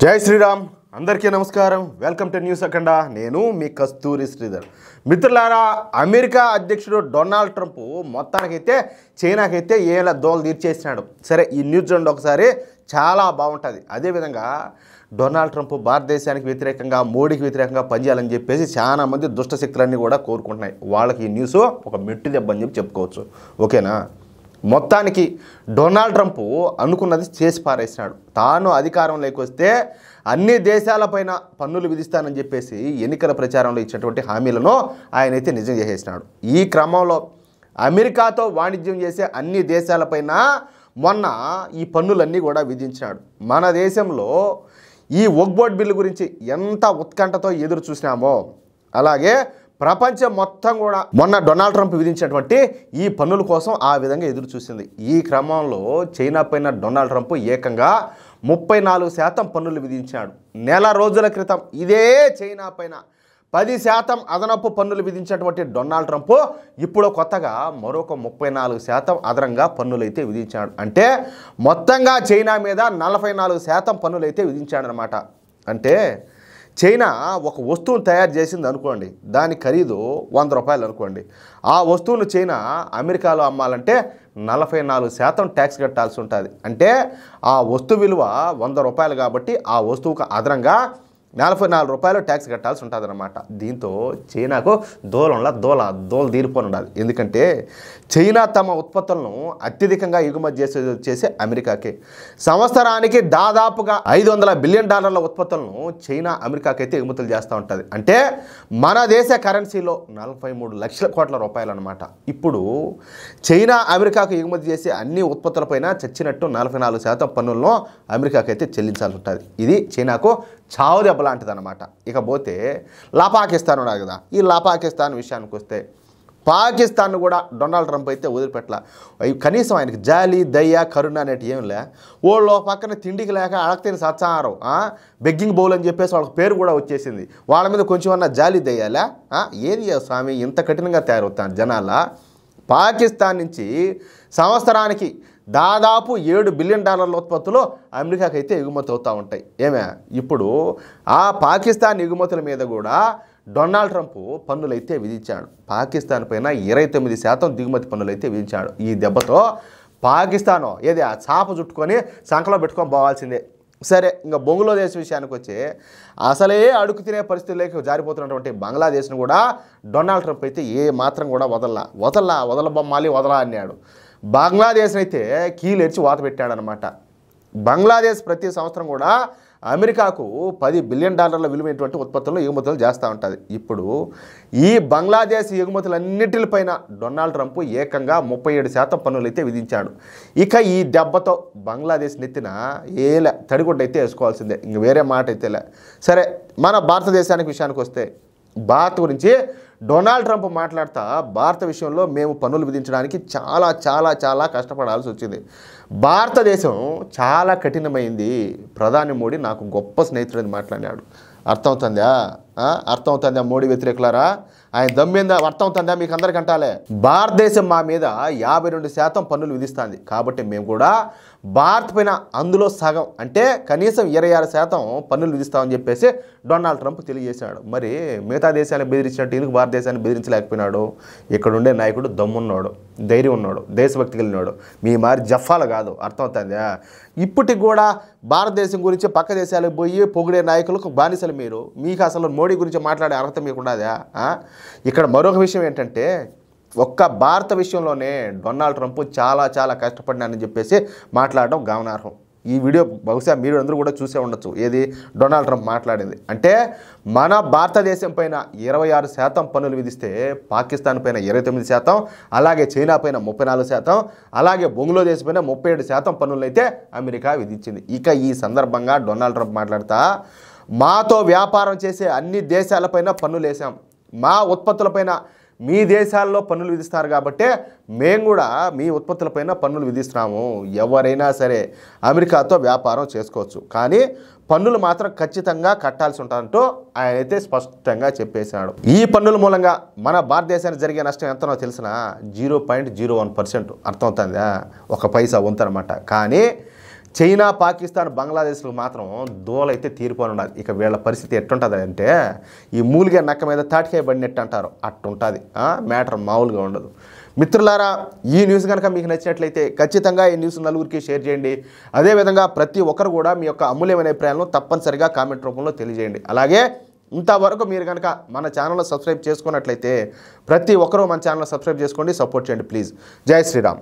జై శ్రీరామ్ అందరికీ నమస్కారం వెల్కమ్ టు న్యూస్ అఖండ నేను మీ కస్తూరి శ్రీధర్ మిత్రులారా అమెరికా అధ్యక్షుడు డొనాల్డ్ ట్రంప్ మొత్తానికైతే చైనాకైతే ఏల దోలు తీర్చేసినాడు సరే ఈ న్యూస్ చూడండి ఒకసారి చాలా బాగుంటుంది అదేవిధంగా డొనాల్డ్ ట్రంప్ భారతదేశానికి వ్యతిరేకంగా మోడీకి వ్యతిరేకంగా పనిచేయాలని చెప్పేసి చాలా మంది దుష్ట శక్తులన్నీ కూడా కోరుకుంటున్నాయి వాళ్ళకి ఈ న్యూస్ ఒక మెట్టు దెబ్బ అని చెప్పి చెప్పుకోవచ్చు ఓకేనా మొత్తానికి డొనాల్డ్ ట్రంప్ అనుకున్నది చేసి పారేసినాడు తాను అధికారంలోకి వస్తే అన్ని దేశాలపైన పన్నులు విధిస్తానని చెప్పేసి ఎన్నికల ప్రచారంలో ఇచ్చినటువంటి హామీలను ఆయనైతే నిజం చేసేసినాడు ఈ క్రమంలో అమెరికాతో వాణిజ్యం చేసే అన్ని దేశాలపైన మొన్న ఈ పన్నులన్నీ కూడా విధించినాడు మన దేశంలో ఈ వక్ఫ్ బిల్లు గురించి ఎంత ఉత్కంఠతో ఎదురు చూసినామో అలాగే ప్రపంచం మొత్తం కూడా మొన్న డొనాల్డ్ ట్రంప్ విధించినటువంటి ఈ పన్నుల కోసం ఆ విధంగా ఎదురు చూసింది ఈ క్రమంలో చైనా పైన డొనాల్డ్ ట్రంప్ ఏకంగా 34% పన్నులు విధించాడు నెల రోజుల క్రితం ఇదే చైనా పైన 10% అదనపు పన్నులు విధించినటువంటి డొనాల్డ్ ట్రంప్ ఇప్పుడు కొత్తగా మరొక 34% అదనంగా పన్నులు అయితే విధించాడు అంటే మొత్తంగా చైనా మీద 44% పన్నులు అయితే విధించాడనమాట అంటే చైనా ఒక వస్తువును తయారు చేసింది అనుకోండి దాని ఖరీదు ₹100 అనుకోండి ఆ వస్తువును చైనా అమెరికాలో అమ్మాలంటే 44% ట్యాక్స్ కట్టాల్సి ఉంటుంది అంటే ఆ వస్తువు విలువ ₹100 కాబట్టి ఆ వస్తువుకు అదనంగా ₹44 ట్యాక్స్ కట్టాల్సి ఉంటుంది అనమాట దీంతో చైనాకు దోలు తీరిపోయి ఉండాలి ఎందుకంటే చైనా తమ ఉత్పత్తులను అత్యధికంగా ఎగుమతి చేసే అమెరికాకి సంవత్సరానికి దాదాపుగా $500 బిలియన్ ఉత్పత్తులను చైనా అమెరికాకైతే ఎగుమతులు చేస్తూ ఉంటుంది అంటే మన దేశ కరెన్సీలో 43 లక్షల కోట్ల రూపాయలు అనమాట ఇప్పుడు చైనా అమెరికాకు ఎగుమతి చేసే అన్ని ఉత్పత్తులపైన చచ్చినట్టు 44% పన్నులను అమెరికాకైతే చెల్లించాల్సి ఉంటుంది ఇది చైనాకు చావు దెబ్బ లాంటిది అనమాట ఇకపోతే పాకిస్తాన్ ఉన్నాడు కదా ఈ పాకిస్తాన్ విషయానికి వస్తే పాకిస్తాన్ కూడా డొనాల్డ్ ట్రంప్ అయితే వదిలిపెట్టల కనీసం ఆయనకి జాలి దయ్య కరుణ అనేటి ఏం లే ఓళ్ళో పక్కన తిండికి లేక అడగతిని సత్సారం బెగ్గింగ్ బౌల్ అని చెప్పేసి వాళ్ళకి పేరు కూడా వచ్చేసింది వాళ్ళ మీద కొంచెం అన్న జాలి దయ్యాలా ఏది స్వామి ఇంత కఠినంగా తయారవుతాను జనాల పాకిస్తాన్ నుంచి సంవత్సరానికి దాదాపు $7 బిలియన్ ఉత్పత్తులు అమెరికాకి అయితే ఎగుమతి అవుతూ ఉంటాయి ఏమే ఇప్పుడు ఆ పాకిస్తాన్ ఎగుమతుల మీద కూడా డొనాల్డ్ ట్రంప్ పన్నులు అయితే విధించాడు పాకిస్తాన్ పైన 29% దిగుమతి పన్నులు అయితే విధించాడు ఈ దెబ్బతో పాకిస్తాను ఏది ఆ చాప చుట్టుకొని సంకలో పెట్టుకొని పోవాల్సిందే సరే ఇంకా బంగ్లాదేశ్ విషయానికి వచ్చి అసలే అడుగు తినే పరిస్థితుల్లోకి జారిపోతున్నటువంటి బంగ్లాదేశ్ను కూడా డొనాల్డ్ ట్రంప్ అయితే ఏ మాత్రం కూడా వదలబొమ్మాలి అన్నాడు బంగ్లాదేశ్ అయితే కీలెర్చి వాత పెట్టాడనమాట బంగ్లాదేశ్ ప్రతి సంవత్సరం కూడా అమెరికాకు $10 బిలియన్ విలువైనటువంటి ఉత్పత్తులను ఎగుమతులు చేస్తూ ఉంటుంది ఇప్పుడు ఈ బంగ్లాదేశ్ ఎగుమతులన్నిటిపైన డొనాల్డ్ ట్రంప్ ఏకంగా 37% పన్నులు అయితే విధించాడు ఇక ఈ దెబ్బతో బంగ్లాదేశ్ నెత్తిన తడిగుడ్డ అయితే వేసుకోవాల్సిందే ఇంక వేరే మాట అయితే సరే మన భారతదేశానికి విషయానికి వస్తే భారత్ గురించి డొనాల్డ్ ట్రంప్ మాట్లాడుతూ భారత విషయంలో మేము పన్నులు విధించడానికి చాలా కష్టపడాల్సి వచ్చింది భారతదేశం చాలా కఠినమైంది ప్రధాని మోడీ నాకు గొప్ప స్నేహితుడని మాట్లాడాడు అర్థమవుతుందా మోడీ వ్యతిరేకులారా ఆయన దమ్మేందా అర్థమవుతుందా మీకు అందరికంటాలే భారతదేశం మా మీద 52% పన్నులు విధిస్తుంది కాబట్టి మేము కూడా భారత్ పైన అందులో సగం అంటే కనీసం 26% పన్నులు విధిస్తామని చెప్పేసి డొనాల్డ్ ట్రంప్ తెలియజేశాడు మరి మిగతా దేశాన్ని బెదిరించినట్టు ఎందుకు భారతదేశాన్ని బెదిరించలేకపోయినాడు ఇక్కడ ఉండే నాయకుడు దమ్మున్నాడు ధైర్యం ఉన్నాడు దేశభక్తి కలిగినాడు మీ మారి జఫాలు కాదు అర్థమవుతుందా ఇప్పటికి కూడా భారతదేశం గురించి పక్క దేశాలకు పోయి పొగిడే నాయకులకు బానిసలు మీరు మీకు అసలు మోడీ గురించి మాట్లాడే అర్హత మీకు ఉండదా ఇక్కడ మరొక విషయం ఏంటంటే ఒక్క భారత విషయంలోనే డొనాల్డ్ ట్రంప్ చాలా కష్టపడినానని చెప్పేసి మాట్లాడడం గమనార్హం ఈ వీడియో బహుశా మీరు అందరూ కూడా చూసే ఉండొచ్చు ఏది డొనాల్డ్ ట్రంప్ మాట్లాడింది అంటే మన భారతదేశం పైన 26% పన్నులు విధిస్తే పాకిస్తాన్ పైన 29% అలాగే చైనా పైన 34% అలాగే బంగ్లాదేశ్ పైన 37% పన్నులు అయితే అమెరికా విధించింది ఇక ఈ సందర్భంగా డొనాల్డ్ ట్రంప్ మాట్లాడుతూ మాతో వ్యాపారం చేసే అన్ని దేశాలపైన పన్నులు వేసాం మా ఉత్పత్తులపైన మీ దేశాల్లో పన్నులు విధిస్తారు కాబట్టి మేము కూడా మీ ఉత్పత్తులపైన పన్నులు విధిస్తున్నాము ఎవరైనా సరే అమెరికాతో వ్యాపారం చేసుకోవచ్చు కానీ పన్నులు మాత్రం ఖచ్చితంగా కట్టాల్సి ఉంటుందంటూ ఆయన అయితే స్పష్టంగా చెప్పేశాడు ఈ పన్నుల మూలంగా మన భారతదేశానికి జరిగే నష్టం ఎంతనో తెలిసినా 0.01% అర్థమవుతుందా ఒక పైసా వంతనమాట కానీ చైనా, పాకిస్తాన్, బంగ్లాదేశ్లో మాత్రం దోలైతే తీరిపోని ఉండాలి. ఇక వీళ్ళ పరిస్థితి ఎట్టుంటుంది అంటే ఈ మూలిగే నక్క మీద తాటికాయ పడినట్టు అంటారు, అట్టుంటుంది. మ్యాటర్ మామూలుగా ఉండదు. మిత్రులారా, ఈ న్యూస్ కనుక మీకు నచ్చినట్లయితే ఖచ్చితంగా ఈ న్యూస్ నలుగురికి షేర్ చేయండి. అదేవిధంగా ప్రతి ఒక్కరు కూడా మీ యొక్క అమూల్యమైన అభిప్రాయాలను తప్పనిసరిగా కామెంట్ రూపంలో తెలియజేయండి. అలాగే ఇంతవరకు మీరు కనుక మన ఛానల్ని సబ్స్క్రైబ్ చేసుకున్నట్లయితే ప్రతి ఒక్కరూ మన ఛానల్ సబ్స్క్రైబ్ చేసుకోండి, సపోర్ట్ చేయండి ప్లీజ్. జై శ్రీరామ్.